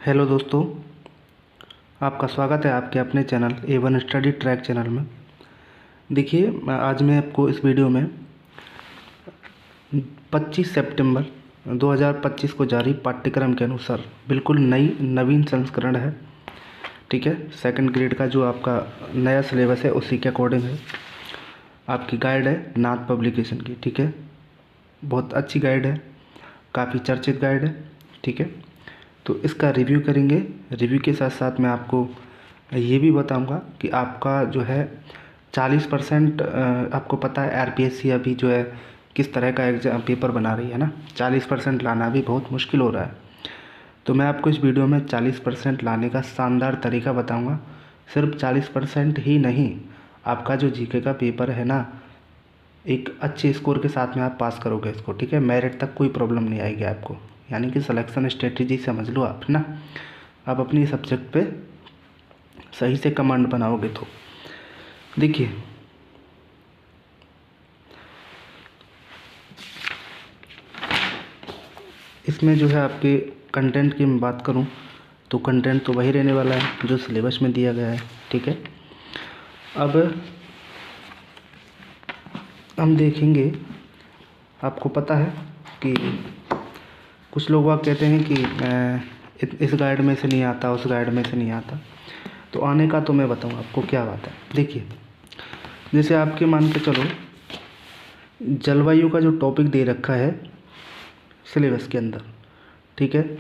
Hello दोस्तों, आपका स्वागत है आपके अपने channel A1 study track channel में। देखिए, आज मैं आपको इस वीडियो में 25 सितंबर 2025 को जारी पाठ्यक्रम के अनुसार बिल्कुल नवीन संस्करण है। ठीक है, सेकंड ग्रेड का जो आपका नया सिलेबस है उसी के अकॉर्डिंग है। आपकी गाइड है नाथ पब्लिकेशन की। ठीक है, बहुत अच्छी गाइड है, काफ़ी चर्चित गाइड है। ठीक है, तो इसका रिव्यू करेंगे। रिव्यू के साथ साथ मैं आपको ये भी बताऊंगा कि आपका जो है 40% आपको पता है आरपीएससी अभी जो है किस तरह का एग्जाम पेपर बना रही है ना। 40% लाना भी बहुत मुश्किल हो रहा है। तो मैं आपको इस वीडियो में 40% लाने का शानदार तरीका बताऊंगा। सिर्फ 40% ही नहीं, आपका जो जीके का पेपर है ना, एक अच्छे स्कोर के साथ में आप पास करोगे इसको। ठीक है, मेरिट तक कोई प्रॉब्लम नहीं आएगी आपको, यानी कि सिलेक्शन स्ट्रेटजी समझ लो आप ना। आप अपनी सब्जेक्ट पे सही से कमांड बनाओगे तो देखिए, इसमें जो है आपके कंटेंट की मैं बात करूं तो कंटेंट तो वही रहने वाला है जो सिलेबस में दिया गया है। ठीक है, अब हम देखेंगे। आपको पता है कि कुछ लोग वह कहते हैं कि इस गाइड में से नहीं आता, उस गाइड में से नहीं आता। तो आने का तो मैं बताऊँ आपको क्या बात है। देखिए, जैसे आपके मान के चलो जलवायु का जो टॉपिक दे रखा है सिलेबस के अंदर। ठीक है,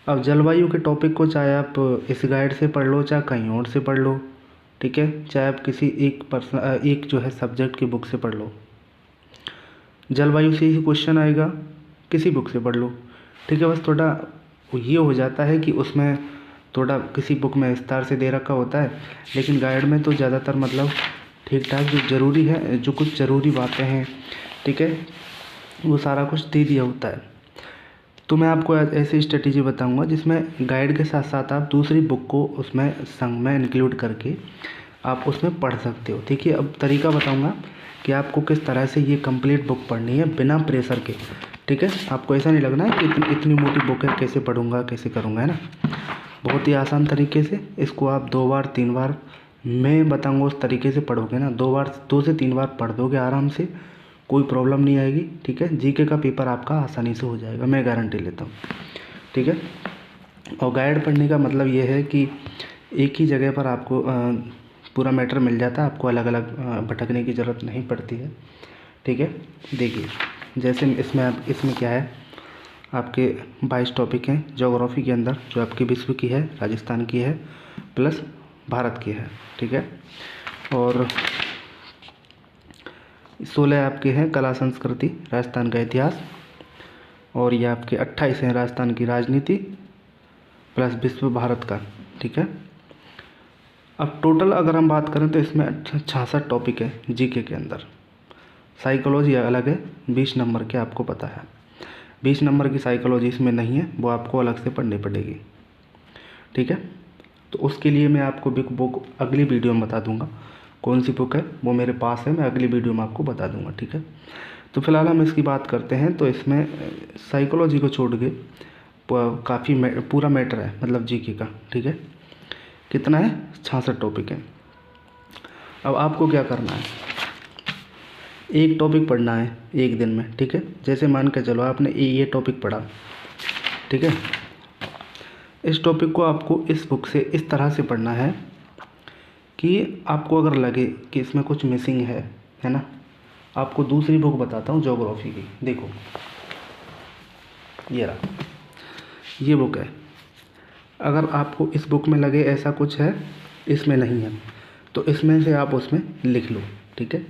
अब जलवायु के टॉपिक को चाहे आप इस गाइड से पढ़ लो, चाहे कहीं और से पढ़ लो। ठीक है, चाहे आप किसी एक जो है सब्जेक्ट की बुक से पढ़ लो, जलवायु से ही क्वेश्चन आएगा, किसी बुक से पढ़ लो। ठीक है, बस थोड़ा ये हो जाता है कि उसमें थोड़ा किसी बुक में विस्तार से दे रखा होता है, लेकिन गाइड में तो ज़्यादातर मतलब ठीक ठाक जो ज़रूरी है, जो कुछ ज़रूरी बातें हैं, ठीक है, वो सारा कुछ दे दिया होता है। तो मैं आपको ऐसी स्ट्रेटेजी बताऊंगा जिसमें गाइड के साथ साथ आप दूसरी बुक को उसमें संग में इंक्लूड करके आप उसमें पढ़ सकते हो। ठीक है, अब तरीका बताऊंगा कि आपको किस तरह से ये कंप्लीट बुक पढ़नी है बिना प्रेशर के। ठीक है, आपको ऐसा नहीं लगना है कि इतनी मोटी बुक है, कैसे पढ़ूंगा, कैसे करूंगा, है ना। बहुत ही आसान तरीके से इसको आप 2 बार 3 बार मैं बताऊंगा उस तरीके से पढ़ोगे ना, 2 से 3 बार पढ़ दोगे आराम से, कोई प्रॉब्लम नहीं आएगी। ठीक है, जीके का पेपर आपका आसानी से हो जाएगा, मैं गारंटी लेता हूँ। ठीक है, और गाइड पढ़ने का मतलब ये है कि एक ही जगह पर आपको पूरा मैटर मिल जाता है, आपको अलग अलग भटकने की ज़रूरत नहीं पड़ती है। ठीक है, देखिए जैसे इसमें क्या है, आपके 22 टॉपिक हैं। ज्योग्राफी के अंदर जो आपकी विश्व की है, राजस्थान की है, प्लस भारत की है। ठीक है, और 16 आपके हैं कला संस्कृति, राजस्थान का इतिहास, और ये आपके 28 हैं राजस्थान की राजनीति प्लस विश्व भारत का। ठीक है, अब टोटल अगर हम बात करें तो इसमें 66 टॉपिक है जीके के अंदर। साइकोलॉजी अलग है, 20 नंबर के, आपको पता है 20 नंबर की साइकोलॉजी इसमें नहीं है, वो आपको अलग से पढ़नी पड़ेगी। ठीक है, तो उसके लिए मैं आपको बुक अगली वीडियो में बता दूंगा कौन सी बुक है, वो मेरे पास है, मैं अगली वीडियो में आपको बता दूंगा। ठीक है, तो फिलहाल हम इसकी बात करते हैं। तो इसमें साइकोलॉजी को छोड़ के काफ़ी पूरा मैटर है, मतलब जीके का। ठीक है, कितना है, 66 टॉपिक है। अब आपको क्या करना है, एक टॉपिक पढ़ना है एक दिन में। ठीक है, जैसे मान के चलो आपने ये टॉपिक पढ़ा। ठीक है, इस टॉपिक को आपको इस बुक से इस तरह से पढ़ना है कि आपको अगर लगे कि इसमें कुछ मिसिंग है ना, आपको दूसरी बुक बताता हूँ ज्योग्राफी की। देखो ये रहा, ये बुक है। अगर आपको इस बुक में लगे ऐसा कुछ है, इसमें नहीं है, तो इसमें से आप उसमें लिख लो। ठीक है,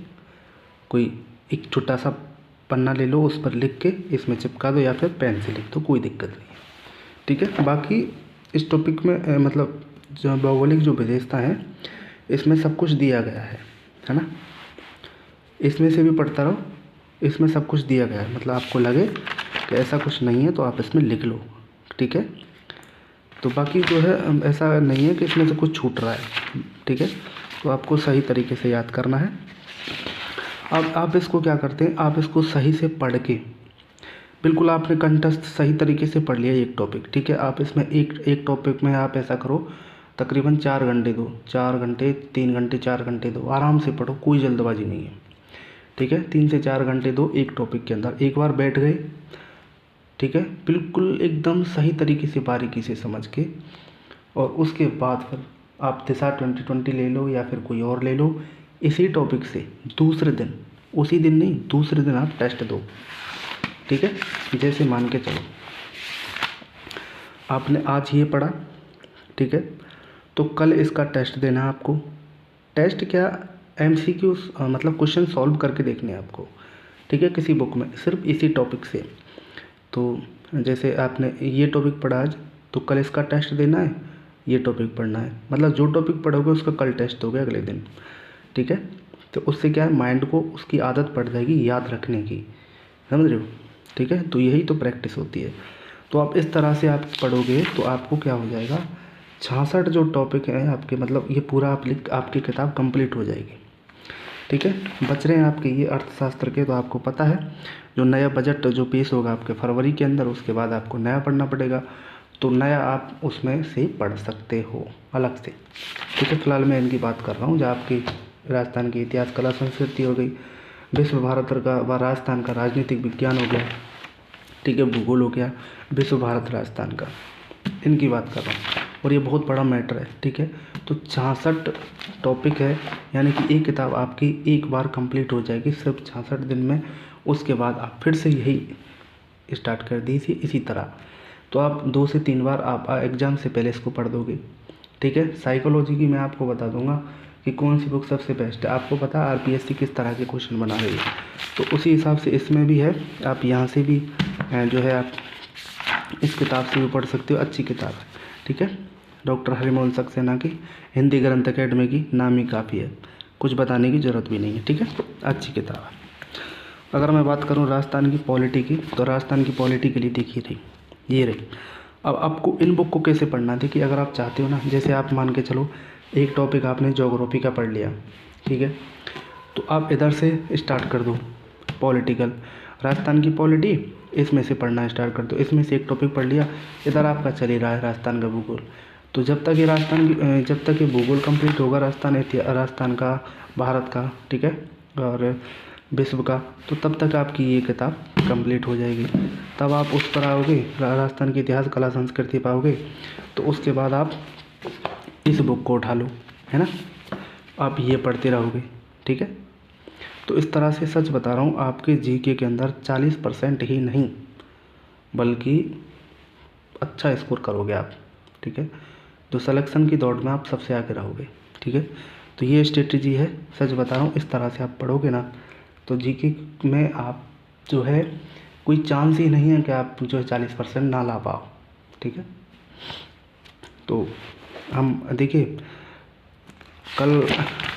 कोई एक छोटा सा पन्ना ले लो, उस पर लिख के इसमें चिपका दो, या फिर पेन से लिख दो, कोई दिक्कत नहीं है। ठीक है, बाकी इस टॉपिक में मतलब जो भौगोलिक जो विशेषता है इसमें सब कुछ दिया गया है ना। इसमें से भी पढ़ता रहो, इसमें सब कुछ दिया गया है। मतलब आपको लगे कि ऐसा कुछ नहीं है तो आप इसमें लिख लो। ठीक है, तो बाकी जो है ऐसा नहीं है कि इसमें से कुछ छूट रहा है। ठीक है, तो आपको सही तरीके से याद करना है। अब आप इसको क्या करते हैं, आप इसको सही से पढ़ के बिल्कुल आपने कंठस्थ सही तरीके से पढ़ लिया एक टॉपिक, ठीक है। आप इसमें एक टॉपिक में आप ऐसा करो, तकरीबन 4 घंटे दो, 4 घंटे 3 घंटे 4 घंटे दो, आराम से पढ़ो, कोई जल्दबाजी नहीं है, ठीक है। 3 से 4 घंटे दो एक टॉपिक के अंदर, एक बार बैठ गए, ठीक है, बिल्कुल एकदम सही तरीके से बारीकी से समझ के, और उसके बाद फिर आप दिशा 2020 ले लो या फिर कोई और ले लो, इसी टॉपिक से दूसरे दिन, उसी दिन नहीं, दूसरे दिन आप टेस्ट दो, ठीक है। जैसे मान के चलो आपने आज ये पढ़ा, ठीक है, तो कल इसका टेस्ट देना है आपको। टेस्ट क्या, MCQs मतलब क्वेश्चन सॉल्व करके देखने हैं आपको, ठीक है, किसी बुक में, सिर्फ इसी टॉपिक से। तो जैसे आपने ये टॉपिक पढ़ा आज, तो कल इसका टेस्ट देना है, ये टॉपिक पढ़ना है, मतलब जो टॉपिक पढ़ोगे उसका कल टेस्ट होगा अगले दिन, ठीक है। तो उससे क्या है, माइंड को उसकी आदत पड़ जाएगी याद रखने की, समझ रहे हो, ठीक है। तो यही तो प्रैक्टिस होती है। तो आप इस तरह से आप पढ़ोगे तो आपको क्या हो जाएगा, 66 जो टॉपिक हैं आपके, मतलब ये पूरा आपकी किताब कंप्लीट हो जाएगी, ठीक है। बच रहे हैं आपके ये अर्थशास्त्र के, तो आपको पता है जो नया बजट जो पेश होगा आपके फरवरी के अंदर, उसके बाद आपको नया पढ़ना पड़ेगा, तो नया आप उसमें से पढ़ सकते हो अलग से, ठीक है। फिलहाल मैं इनकी बात कर रहा हूँ, जो आपकी राजस्थान की इतिहास कला संस्कृति हो गई, विश्व भारत का व राजस्थान का राजनीतिक विज्ञान हो गया, ठीक है, भूगोल हो गया, विश्व भारत राजस्थान का, इनकी बात कर रहा हूँ, और ये बहुत बड़ा मैटर है, ठीक है। तो 66 टॉपिक है, यानी कि एक किताब आपकी एक बार कंप्लीट हो जाएगी सिर्फ 66 दिन में। उसके बाद आप फिर से यही स्टार्ट कर दीजिए इसी तरह, तो आप 2 से 3 बार आप एग्ज़ाम से पहले इसको पढ़ दोगे, ठीक है। साइकोलॉजी की मैं आपको बता दूंगा कि कौन सी बुक सबसे बेस्ट है, आपको पता है RPSC किस तरह के क्वेश्चन बना रही है, तो उसी हिसाब से इसमें भी है, आप यहाँ से भी जो है आप इस किताब से भी पढ़ सकते हो, अच्छी किताब है, ठीक है। डॉक्टर हरिमोहन सक्सेना की हिंदी ग्रंथ अकेडमी की नाम ही काफ़ी है, कुछ बताने की ज़रूरत भी नहीं है, ठीक है, अच्छी किताब है। अगर मैं बात करूँ राजस्थान की पॉलिटी की, तो राजस्थान की पॉलिटी के लिए देखिए रही, ये रही। अब आपको इन बुक को कैसे पढ़ना, देखिए अगर आप चाहते हो ना, जैसे आप मान के चलो एक टॉपिक आपने ज्योग्राफी का पढ़ लिया, ठीक है, तो आप इधर से स्टार्ट कर दो पॉलिटिकल, राजस्थान की पॉलिटी, इसमें से पढ़ना स्टार्ट कर दो, इसमें से एक टॉपिक पढ़ लिया, इधर आपका चल ही रहा है राजस्थान का भूगोल। तो जब तक ये भूगोल कंप्लीट होगा, राजस्थान का, भारत का, ठीक है, और विश्व का, तो तब तक आपकी ये किताब कंप्लीट हो जाएगी। तब आप उस पर आओगे, राजस्थान की इतिहास कला संस्कृति पाओगे, तो उसके बाद आप इस बुक को उठा लो, है ना, आप ये पढ़ते रहोगे, ठीक है। तो इस तरह से सच बता रहा हूँ, आपके GK के अंदर 40% ही नहीं बल्कि अच्छा स्कोर करोगे आप, ठीक है। तो सिलेक्शन की दौड़ में आप सबसे आगे रहोगे, ठीक है। तो ये स्ट्रेटजी है, सच बता रहा हूँ, इस तरह से आप पढ़ोगे ना, तो GK में आप जो है कोई चांस ही नहीं है कि आप जो है 40% ना ला पाओ, ठीक है। तो हम देखिए कल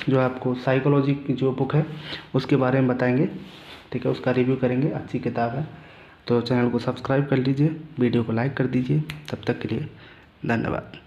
जो आपको साइकोलॉजी की जो बुक है उसके बारे में बताएंगे, ठीक है, उसका रिव्यू करेंगे, अच्छी किताब है। तो चैनल को सब्सक्राइब कर लीजिए, वीडियो को लाइक कर दीजिए, तब तक के लिए धन्यवाद।